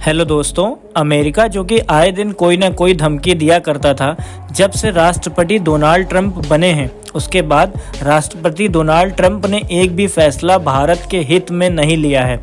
Hello दोस्तों, America जो कि आए दिन कोई ना कोई धमकी दिया करता था, जब से राष्ट्रपति डोनाल्ड ट्रंप बने हैं उसके बाद राष्ट्रपति डोनाल्ड ट्रंप ने एक भी फैसला भारत के हित में नहीं लिया है।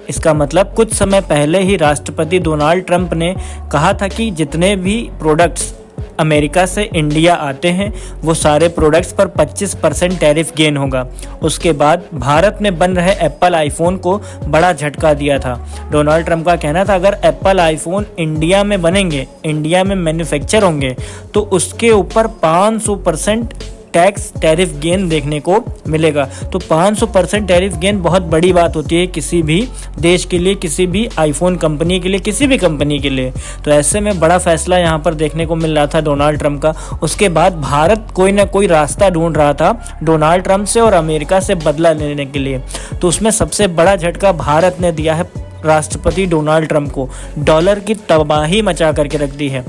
इसका मतलब कुछ समय पहले ही राष्ट्रपति डोनाल्ड ट्रंप ने कहा था कि जितने भी प्रोडक्ट्स अमेरिका से इंडिया आते हैं वो सारे प्रोडक्ट्स पर 25% टैरिफ गेन होगा। उसके बाद भारत में बन रहे एप्पल आईफोन को बड़ा झटका दिया था। डोनाल्ड ट्रंप का कहना था अगर एप्पल आईफोन इंडिया में बनेंगे, इंडिया में मैन्युफैक्चर होंगे तो उसके ऊपर 500% टैक्स टैरिफ गेन देखने को मिलेगा। तो 500% टैरिफ गेन बहुत बड़ी बात होती है किसी भी देश के लिए, किसी भी आईफोन कंपनी के लिए, किसी भी कंपनी के लिए। तो ऐसे में बड़ा फैसला यहाँ पर देखने को मिल रहा था डोनाल्ड ट्रंप का। उसके बाद भारत कोई ना कोई रास्ता ढूंढ रहा था डोनाल्ड ट्रंप से और अमेरिका से बदला लेने के लिए। तो उसमें सबसे बड़ा झटका भारत ने दिया है राष्ट्रपति डोनाल्ड ट्रंप को। डॉलर की तबाही मचा करके रख दी है,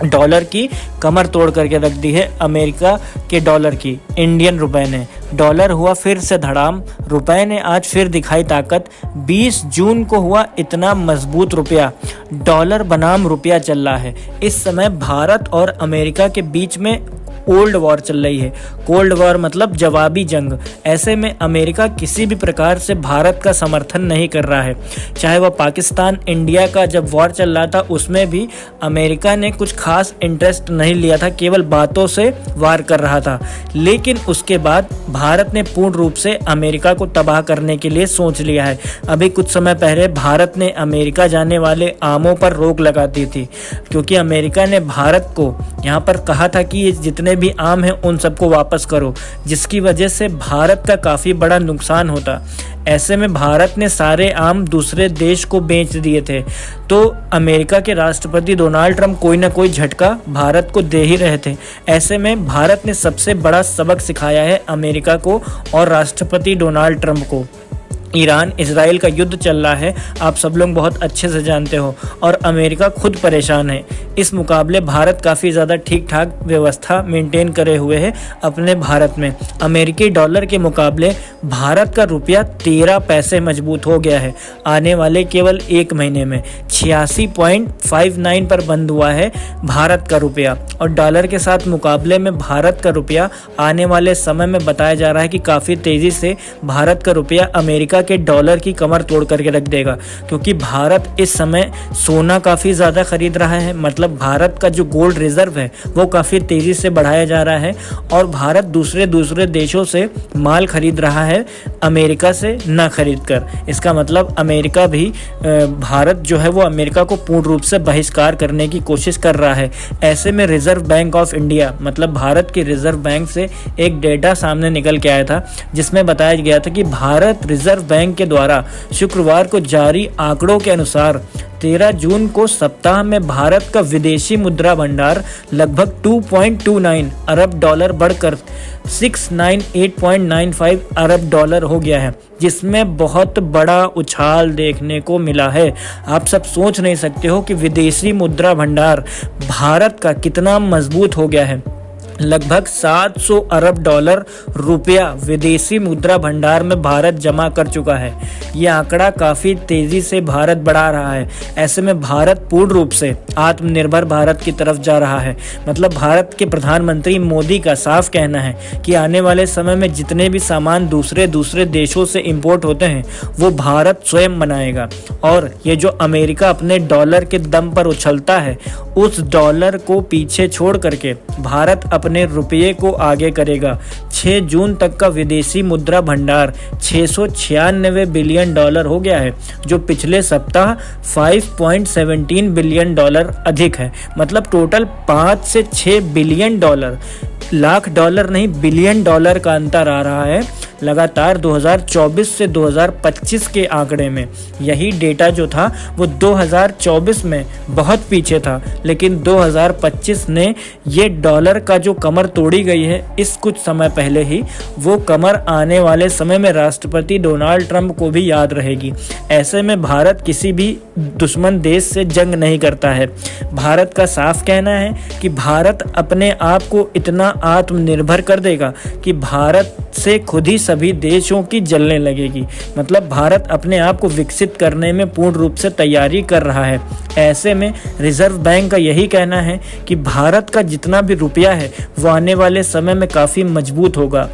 डॉलर की कमर तोड़ करके रख दी है अमेरिका के डॉलर की। इंडियन रुपए ने, डॉलर हुआ फिर से धड़ाम, रुपए ने आज फिर दिखाई ताकत। 20 जून को हुआ इतना मजबूत रुपया, डॉलर बनाम रुपया चल रहा है। इस समय भारत और अमेरिका के बीच में कोल्ड वॉर चल रही है। कोल्ड वॉर मतलब जवाबी जंग। ऐसे में अमेरिका किसी भी प्रकार से भारत का समर्थन नहीं कर रहा है। चाहे वह पाकिस्तान इंडिया का जब वॉर चल रहा था उसमें भी अमेरिका ने कुछ खास इंटरेस्ट नहीं लिया था, केवल बातों से वार कर रहा था। लेकिन उसके बाद भारत ने पूर्ण रूप से अमेरिका को तबाह करने के लिए सोच लिया है। अभी कुछ समय पहले भारत ने अमेरिका जाने वाले आमों पर रोक लगा दी थी, क्योंकि अमेरिका ने भारत को यहाँ पर कहा था कि ये जितने भी आम हैं उन सबको वापस करो, जिसकी वजह से भारत का काफ़ी बड़ा नुकसान होता। ऐसे में भारत ने सारे आम दूसरे देश को बेच दिए थे। तो अमेरिका के राष्ट्रपति डोनाल्ड ट्रंप कोई ना कोई झटका भारत को दे ही रहे थे। ऐसे में भारत ने सबसे बड़ा सबक सिखाया है अमेरिका को और राष्ट्रपति डोनाल्ड ट्रंप को। ईरान इजराइल का युद्ध चल रहा है, आप सब लोग बहुत अच्छे से जानते हो, और अमेरिका खुद परेशान है। इस मुकाबले भारत काफ़ी ज़्यादा ठीक ठाक व्यवस्था मेंटेन करे हुए है अपने भारत में। अमेरिकी डॉलर के मुकाबले भारत का रुपया 13 पैसे मजबूत हो गया है। आने वाले केवल एक महीने में 86.59 पर बंद हुआ है भारत का रुपया, और डॉलर के साथ मुकाबले में भारत का रुपया आने वाले समय में बताया जा रहा है कि काफ़ी तेज़ी से भारत का रुपया अमेरिका के डॉलर की कमर तोड़ करके रख देगा। क्योंकि भारत इस समय सोना काफ़ी ज़्यादा खरीद रहा है, मतलब भारत का जो गोल्ड रिजर्व है वो काफ़ी तेज़ी से बढ़ाया जा रहा है, और भारत दूसरे देशों से माल खरीद रहा है अमेरिका से न खरीद कर। इसका मतलब अमेरिका भी भारत जो है वो अमेरिका को पूर्ण रूप से बहिष्कार करने की कोशिश कर रहा है। ऐसे में रिजर्व बैंक ऑफ इंडिया मतलब भारत के रिजर्व बैंक से एक डेटा सामने निकल के आया था, जिसमें बताया गया था कि भारत रिजर्व बैंक के द्वारा शुक्रवार को जारी आंकड़ों के अनुसार 13 जून को सप्ताह में भारत का विदेशी मुद्रा भंडार लगभग 2.29 अरब डॉलर बढ़कर 698.95 अरब डॉलर हो गया है, जिसमें बहुत बड़ा उछाल देखने को मिला है। आप सब सोच नहीं सकते हो कि विदेशी मुद्रा भंडार भारत का कितना मजबूत हो गया है। लगभग 700 अरब डॉलर रुपया विदेशी मुद्रा भंडार में भारत जमा कर चुका है। यह आंकड़ा काफ़ी तेज़ी से भारत बढ़ा रहा है। ऐसे में भारत पूर्ण रूप से आत्मनिर्भर भारत की तरफ जा रहा है। मतलब भारत के प्रधानमंत्री मोदी का साफ कहना है कि आने वाले समय में जितने भी सामान दूसरे देशों से इंपोर्ट होते हैं वो भारत स्वयं बनाएगा, और ये जो अमेरिका अपने डॉलर के दम पर उछलता है उस डॉलर को पीछे छोड़ करके भारत अपने रुपये को आगे करेगा। 6 जून तक का विदेशी मुद्रा भंडार 696 बिलियन डॉलर हो गया है, जो पिछले सप्ताह 5.17 बिलियन डॉलर अधिक है। मतलब टोटल 5 से 6 बिलियन डॉलर, लाख डॉलर नहीं बिलियन डॉलर का अंतर आ रहा है लगातार 2024 से 2025 के आंकड़े में। यही डेटा जो था वो 2024 में बहुत पीछे था, लेकिन 2025 ने ये डॉलर का जो कमर तोड़ी गई है इस कुछ समय पहले ही, वो कमर आने वाले समय में राष्ट्रपति डोनाल्ड ट्रंप को भी याद रहेगी। ऐसे में भारत किसी भी दुश्मन देश से जंग नहीं करता है। भारत का साफ कहना है कि भारत अपने आप को इतना आत्मनिर्भर कर देगा कि भारत से खुद ही सभी देशों की जलने लगेगी। मतलब भारत अपने आप को विकसित करने में पूर्ण रूप से तैयारी कर रहा है। ऐसे में रिजर्व बैंक का यही कहना है कि भारत का जितना भी रुपया है वो आने वाले समय में काफ़ी मजबूत होगा।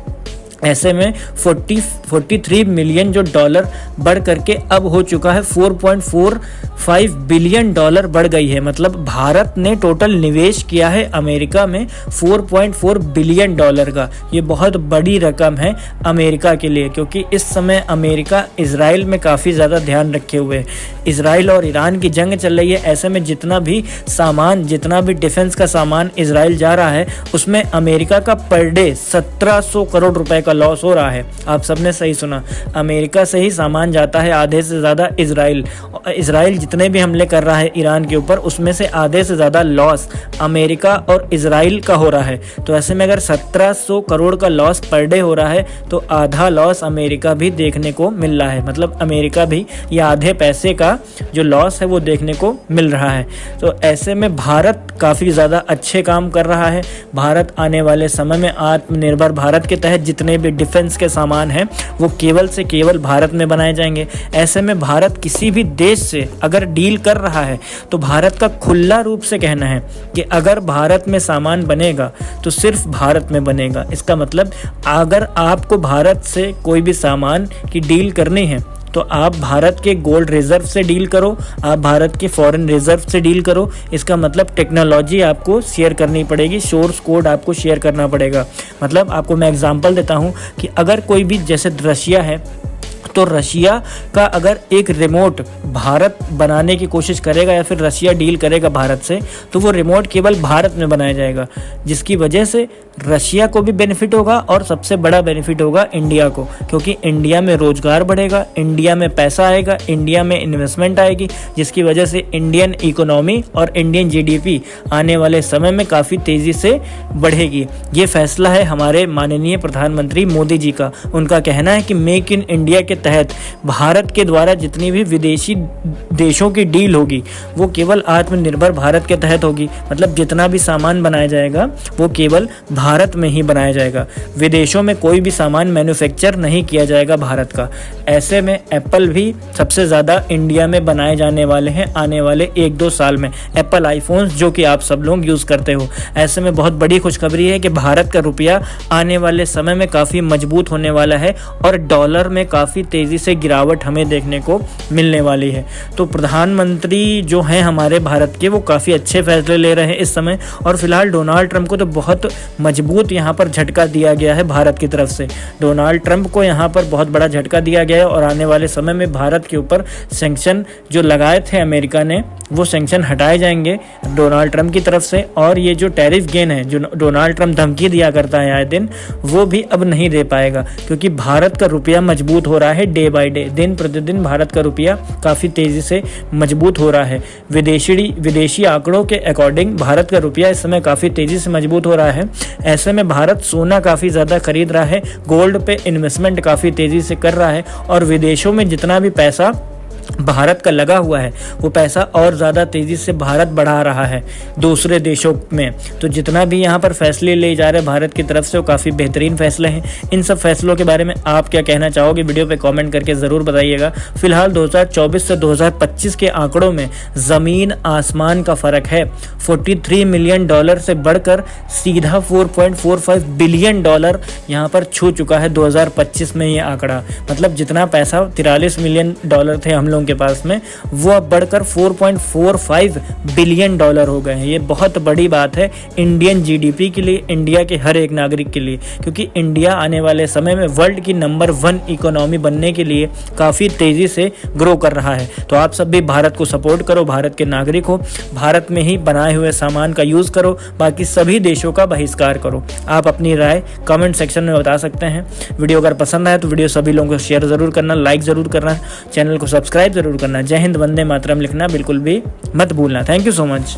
ऐसे में 43 मिलियन जो डॉलर बढ़ करके अब हो चुका है 4.45 बिलियन डॉलर बढ़ गई है। मतलब भारत ने टोटल निवेश किया है अमेरिका में 4.4 बिलियन डॉलर का। ये बहुत बड़ी रकम है अमेरिका के लिए, क्योंकि इस समय अमेरिका इजराइल में काफ़ी ज़्यादा ध्यान रखे हुए है। इजराइल और ईरान की जंग चल रही है। ऐसे में जितना भी डिफेंस का सामान इजराइल जा रहा है उसमें अमेरिका का पर डे 1700 करोड़ रुपए का लॉस हो रहा है। आप सबने सही सुना, अमेरिका से ही सामान जाता है आधे से ज़्यादा इजराइल जितने भी हमले कर रहा है ईरान के ऊपर, उसमें से आधे से ज़्यादा लॉस अमेरिका और इजराइल का हो रहा है। तो ऐसे में अगर 1700 करोड़ का लॉस पर डे हो रहा है तो आधा लॉस अमेरिका भी देखने को मिल रहा है। मतलब अमेरिका भी ये आधे पैसे का जो लॉस है वो देखने को मिल रहा है। तो ऐसे में भारत काफ़ी ज़्यादा अच्छे काम कर रहा है। भारत आने वाले समय में आत्मनिर्भर भारत के तहत जितने भी डिफेंस के सामान हैं वो केवल से केवल भारत में बनाए जाएंगे। ऐसे में भारत किसी भी देश से अगर डील कर रहा है तो भारत का खुला रूप से कहना है कि अगर भारत में सामान बनेगा तो सिर्फ भारत में बनेगा। इसका मतलब अगर आपको भारत से कोई भी सामान की डील करनी है तो आप भारत के गोल्ड रिजर्व से डील करो, आप भारत के फॉरेन रिजर्व से डील करो। इसका मतलब टेक्नोलॉजी आपको शेयर करनी पड़ेगी, सोर्स कोड आपको शेयर करना पड़ेगा। मतलब आपको मैं एग्जांपल देता हूँ कि अगर कोई भी जैसे रशिया है तो रशिया का अगर एक रिमोट भारत बनाने की कोशिश करेगा या फिर रशिया डील करेगा भारत से तो वो रिमोट केवल भारत में बनाया जाएगा, जिसकी वजह से रशिया को भी बेनिफिट होगा और सबसे बड़ा बेनिफिट होगा इंडिया को, क्योंकि इंडिया में रोजगार बढ़ेगा, इंडिया में पैसा आएगा, इंडिया में इन्वेस्टमेंट आएगी, जिसकी वजह से इंडियन इकोनॉमी और इंडियन जीडीपी आने वाले समय में काफ़ी तेज़ी से बढ़ेगी। ये फैसला है हमारे माननीय प्रधानमंत्री मोदी जी का। उनका कहना है कि मेक इन इंडिया के तहत भारत के द्वारा जितनी भी विदेशी देशों की डील होगी वो केवल आत्मनिर्भर भारत के तहत होगी। मतलब जितना भी सामान बनाया जाएगा वो केवल भारत में ही बनाया जाएगा, विदेशों में कोई भी सामान मैन्युफैक्चर नहीं किया जाएगा भारत का। ऐसे में एप्पल भी सबसे ज़्यादा इंडिया में बनाए जाने वाले हैं आने वाले 1-2 साल में, एप्पल आईफोन्स जो कि आप सब लोग यूज़ करते हो। ऐसे में बहुत बड़ी खुशखबरी है कि भारत का रुपया आने वाले समय में काफ़ी मजबूत होने वाला है और डॉलर में काफ़ी तेज़ी से गिरावट हमें देखने को मिलने वाली है। तो प्रधानमंत्री जो हैं हमारे भारत के वो काफ़ी अच्छे फैसले ले रहे हैं इस समय। और फिलहाल डोनाल्ड ट्रंप को तो बहुत मजबूत यहाँ पर झटका दिया गया है भारत की तरफ से। डोनाल्ड ट्रंप को यहाँ पर बहुत बड़ा झटका दिया गया है और आने वाले समय में भारत के ऊपर सैंक्शन जो लगाए थे अमेरिका ने वो सैंक्शन हटाए जाएंगे डोनाल्ड ट्रंप की तरफ से। और ये जो टैरिफ गेन है जो डोनाल्ड ट्रंप धमकी दिया करता है आए दिन, वो भी अब नहीं दे पाएगा, क्योंकि भारत का रुपया मजबूत हो रहा है डे बाय डे। दिन प्रतिदिन भारत का रुपया काफ़ी तेज़ी से मजबूत हो रहा है। विदेशी आंकड़ों के अकॉर्डिंग भारत का रुपया इस समय काफ़ी तेज़ी से मजबूत हो रहा है। ऐसे में भारत सोना काफ़ी ज़्यादा खरीद रहा है, गोल्ड पे इन्वेस्टमेंट काफ़ी तेज़ी से कर रहा है और विदेशों में जितना भी पैसा भारत का लगा हुआ है वो पैसा और ज़्यादा तेज़ी से भारत बढ़ा रहा है दूसरे देशों में। तो जितना भी यहाँ पर फैसले ले जा रहे हैं भारत की तरफ से वो काफ़ी बेहतरीन फैसले हैं। इन सब फैसलों के बारे में आप क्या कहना चाहोगे वीडियो पे कमेंट करके ज़रूर बताइएगा। फिलहाल 2024 से 2025 के आंकड़ों में ज़मीन आसमान का फ़र्क है। 43 मिलियन डॉलर से बढ़कर सीधा 4.45 बिलियन डॉलर यहाँ पर छू चुका है 2025 में ये आंकड़ा। मतलब जितना पैसा 43 मिलियन डॉलर थे हम लोगों के पास में वो अब बढ़कर 4.45 बिलियन डॉलर हो गए हैं। ये बहुत बड़ी बात है इंडियन जीडीपी के लिए, इंडिया के हर एक नागरिक के लिए, क्योंकि इंडिया आने वाले समय में वर्ल्ड की नंबर 1 इकोनॉमी बनने के लिए काफ़ी तेज़ी से ग्रो कर रहा है। तो आप सब भी भारत को सपोर्ट करो, भारत के नागरिक हो, भारत में ही बनाए हुए सामान का यूज़ करो, बाकी सभी देशों का बहिष्कार करो। आप अपनी राय कमेंट सेक्शन में बता सकते हैं। वीडियो अगर पसंद आए तो वीडियो सभी लोगों को शेयर ज़रूर करना, लाइक ज़रूर करना, चैनल को सब्सक्राइब जरूर करना। जय हिंद, वंदे मातरम लिखना बिल्कुल भी मत भूलना। Thank you so much.